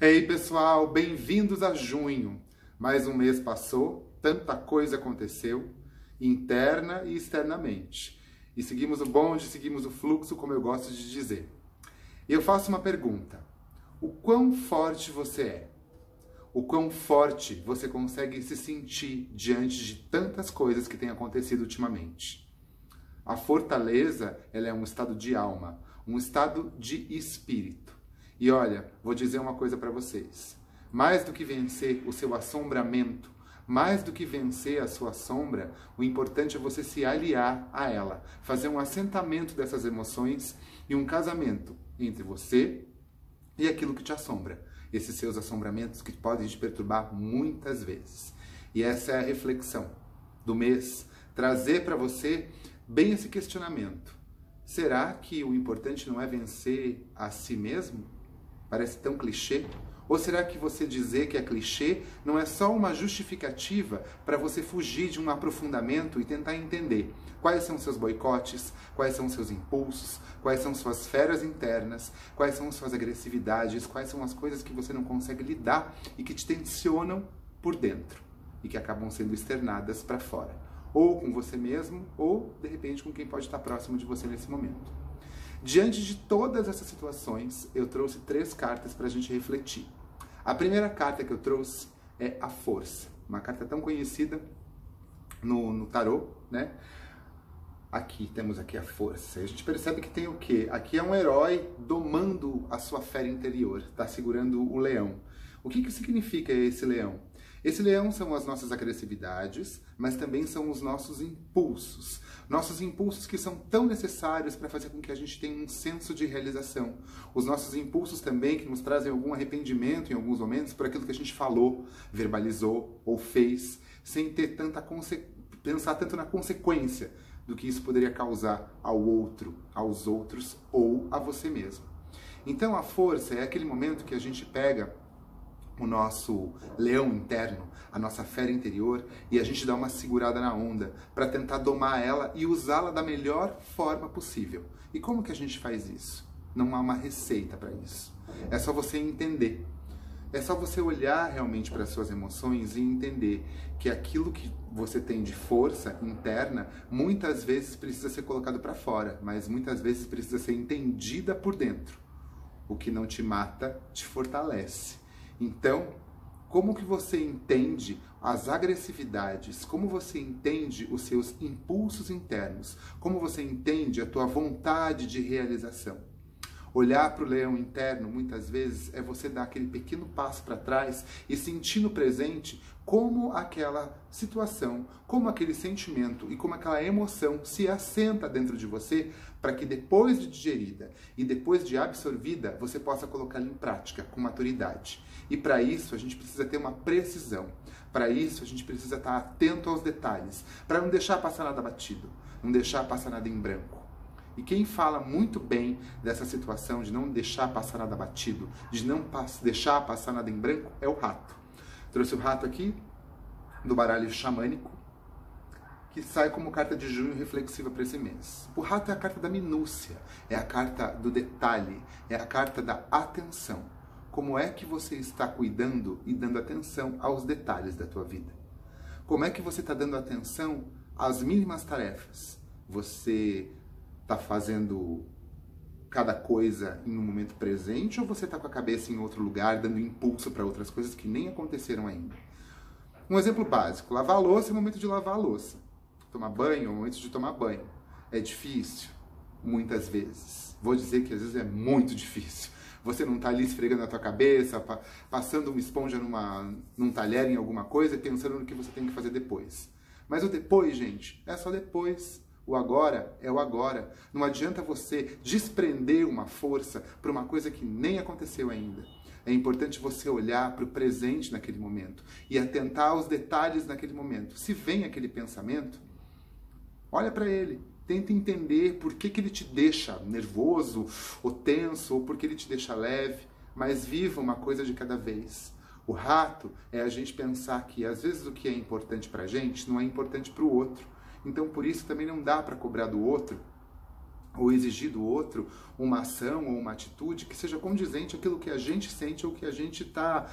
Ei pessoal, bem-vindos a junho. Mais um mês passou, tanta coisa aconteceu, interna e externamente. E seguimos o bonde, seguimos o fluxo, como eu gosto de dizer. E eu faço uma pergunta: o quão forte você é? O quão forte você consegue se sentir diante de tantas coisas que têm acontecido ultimamente? A fortaleza, ela é um estado de alma, um estado de espírito. E olha, vou dizer uma coisa para vocês. Mais do que vencer o seu assombramento, mais do que vencer a sua sombra, o importante é você se aliar a ela, fazer um assentamento dessas emoções e um casamento entre você e aquilo que te assombra. Esses seus assombramentos que podem te perturbar muitas vezes. E essa é a reflexão do mês, trazer para você bem esse questionamento. Será que o importante não é vencer a si mesmo? Parece tão clichê. Ou será que você dizer que é clichê não é só uma justificativa para você fugir de um aprofundamento e tentar entender quais são seus boicotes, quais são seus impulsos, quais são suas feras internas, quais são suas agressividades, quais são as coisas que você não consegue lidar e que te tensionam por dentro e que acabam sendo externadas para fora. Ou com você mesmo, ou de repente com quem pode estar próximo de você nesse momento. Diante de todas essas situações, eu trouxe 3 cartas para a gente refletir. A primeira carta que eu trouxe é a força, uma carta tão conhecida no tarô, né? Temos aqui a força. A gente percebe que tem o quê? Aqui é um herói domando a sua fera interior, está segurando o leão. O que significa esse leão? Esse leão são as nossas agressividades, mas também são os nossos impulsos. Nossos impulsos que são tão necessários para fazer com que a gente tenha um senso de realização. Os nossos impulsos também que nos trazem algum arrependimento em alguns momentos por aquilo que a gente falou, verbalizou ou fez, sem ter pensar tanto na consequência do que isso poderia causar ao outro, aos outros ou a você mesmo. Então a força é aquele momento que a gente pega o nosso leão interno, a nossa fera interior, e a gente dá uma segurada na onda para tentar domar ela e usá-la da melhor forma possível. E como que a gente faz isso? Não há uma receita para isso. É só você entender. É só você olhar realmente para as suas emoções e entender que aquilo que você tem de força interna, muitas vezes precisa ser colocado para fora, mas muitas vezes precisa ser entendida por dentro. O que não te mata, te fortalece. Então, como que você entende as agressividades? Como você entende os seus impulsos internos? Como você entende a tua vontade de realização? Olhar para o leão interno, muitas vezes, é você dar aquele pequeno passo para trás e sentir no presente como aquela situação, como aquele sentimento e como aquela emoção se assenta dentro de você para que depois de digerida e depois de absorvida, você possa colocá-la em prática com maturidade. E para isso, a gente precisa ter uma precisão. Para isso, a gente precisa estar atento aos detalhes, para não deixar passar nada batido, não deixar passar nada em branco. E quem fala muito bem dessa situação de não deixar passar nada batido, de não deixar passar nada em branco, é o rato. Trouxe o rato aqui, do baralho xamânico, que sai como carta de junho reflexiva para esse mês. O rato é a carta da minúcia, é a carta do detalhe, é a carta da atenção. Como é que você está cuidando e dando atenção aos detalhes da tua vida? Como é que você está dando atenção às mínimas tarefas? Você está fazendo cada coisa em um momento presente ou você está com a cabeça em outro lugar, dando impulso para outras coisas que nem aconteceram ainda? Um exemplo básico, lavar a louça é o momento de lavar a louça. Tomar banho é o momento de tomar banho. É difícil? Muitas vezes. Vou dizer que às vezes é muito difícil. Você não está ali esfregando a tua cabeça, passando uma esponja num talher em alguma coisa e pensando no que você tem que fazer depois. Mas o depois, gente, é só depois. O agora é o agora. Não adianta você desprender uma força para uma coisa que nem aconteceu ainda. É importante você olhar para o presente naquele momento e atentar aos detalhes naquele momento. Se vem aquele pensamento, olha para ele. Tenta entender por que ele te deixa nervoso ou tenso, ou por que ele te deixa leve, mas viva uma coisa de cada vez. O rato é a gente pensar que às vezes o que é importante para a gente não é importante para o outro. Então por isso também não dá para cobrar do outro ou exigir do outro uma ação ou uma atitude que seja condizente àquilo que a gente sente ou que a gente está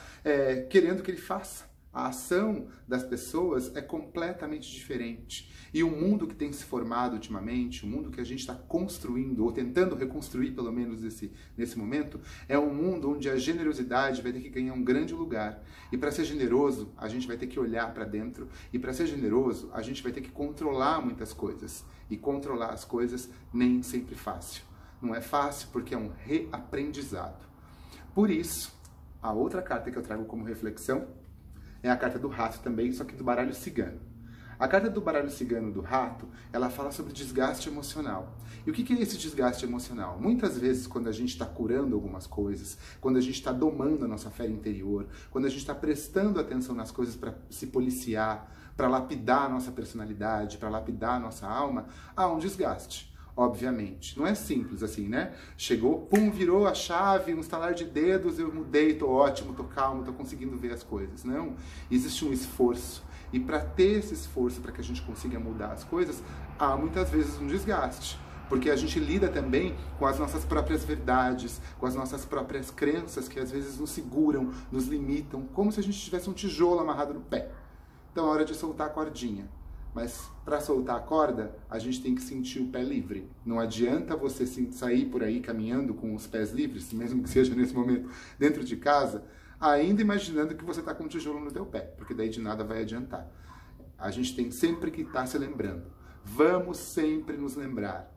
querendo que ele faça. A ação das pessoas é completamente diferente. E o mundo que tem se formado ultimamente, o mundo que a gente está construindo, ou tentando reconstruir pelo menos nesse momento, é um mundo onde a generosidade vai ter que ganhar um grande lugar. E para ser generoso, a gente vai ter que olhar para dentro. E para ser generoso, a gente vai ter que controlar muitas coisas. E controlar as coisas nem sempre é fácil. Não é fácil porque é um reaprendizado. Por isso, a outra carta que eu trago como reflexão é a carta do rato também, só que do baralho cigano. A carta do baralho cigano do rato, ela fala sobre desgaste emocional. E o que é esse desgaste emocional? Muitas vezes, quando a gente está curando algumas coisas, quando a gente está domando a nossa fé interior, quando a gente está prestando atenção nas coisas para se policiar, para lapidar a nossa personalidade, para lapidar a nossa alma, há um desgaste. Obviamente. Não é simples assim, né? Chegou, pum, virou a chave, um estalar de dedos, eu mudei, tô ótimo, tô calmo, tô conseguindo ver as coisas. Não. Existe um esforço. E para ter esse esforço, para que a gente consiga mudar as coisas, há muitas vezes um desgaste. Porque a gente lida também com as nossas próprias verdades, com as nossas próprias crenças que às vezes nos seguram, nos limitam, como se a gente tivesse um tijolo amarrado no pé. Então é hora de soltar a cordinha. Mas para soltar a corda, a gente tem que sentir o pé livre. Não adianta você sair por aí caminhando com os pés livres, mesmo que seja nesse momento dentro de casa, ainda imaginando que você está com um tijolo no teu pé, porque daí de nada vai adiantar. A gente tem sempre que estar se lembrando. Vamos sempre nos lembrar.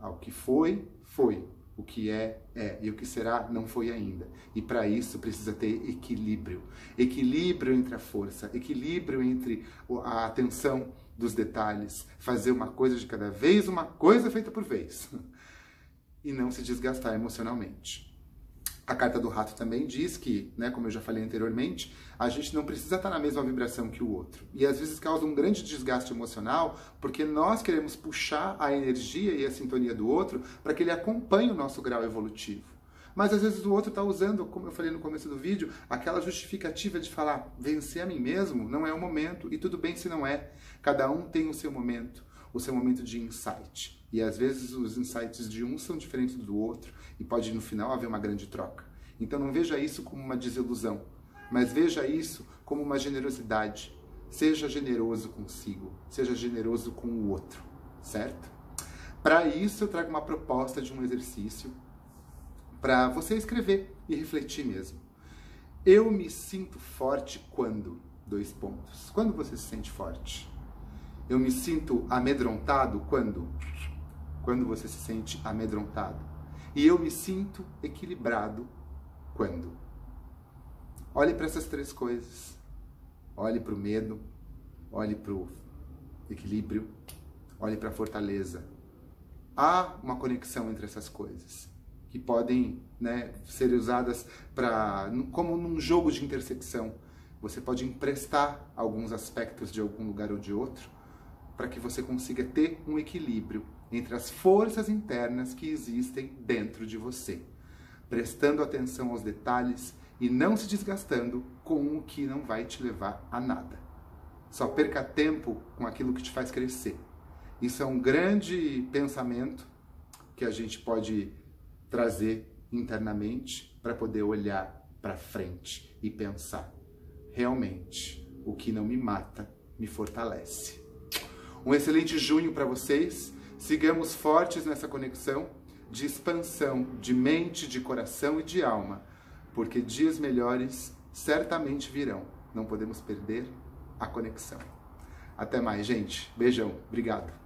O que foi, foi. O que é, é. E o que será, não foi ainda. E para isso precisa ter equilíbrio. Equilíbrio entre a força, equilíbrio entre a atenção dos detalhes, fazer uma coisa de cada vez, uma coisa feita por vez. E não se desgastar emocionalmente. A carta do rato também diz que, né, como eu já falei anteriormente, a gente não precisa estar na mesma vibração que o outro. E às vezes causa um grande desgaste emocional porque nós queremos puxar a energia e a sintonia do outro para que ele acompanhe o nosso grau evolutivo. Mas às vezes o outro está usando, como eu falei no começo do vídeo, aquela justificativa de falar, vencer a mim mesmo não é o momento, e tudo bem se não é. Cada um tem o seu momento de insight. E às vezes os insights de um são diferentes do outro, e pode no final haver uma grande troca. Então não veja isso como uma desilusão, mas veja isso como uma generosidade. Seja generoso consigo, seja generoso com o outro, certo? Para isso eu trago uma proposta de um exercício para você escrever e refletir mesmo. Eu me sinto forte quando? Quando você se sente forte? Eu me sinto amedrontado quando? Quando você se sente amedrontado. E eu me sinto equilibrado quando? Olhe para essas três coisas. Olhe para o medo, olhe para o equilíbrio, olhe para a fortaleza. Há uma conexão entre essas coisas que podem, né, ser usadas como num jogo de intersecção. Você pode emprestar alguns aspectos de algum lugar ou de outro para que você consiga ter um equilíbrio entre as forças internas que existem dentro de você, prestando atenção aos detalhes e não se desgastando com o que não vai te levar a nada. Só perca tempo com aquilo que te faz crescer. Isso é um grande pensamento que a gente pode trazer internamente para poder olhar para frente e pensar, realmente, o que não me mata me fortalece. Um excelente junho para vocês. Sigamos fortes nessa conexão de expansão de mente, de coração e de alma, porque dias melhores certamente virão. Não podemos perder a conexão. Até mais, gente. Beijão. Obrigado.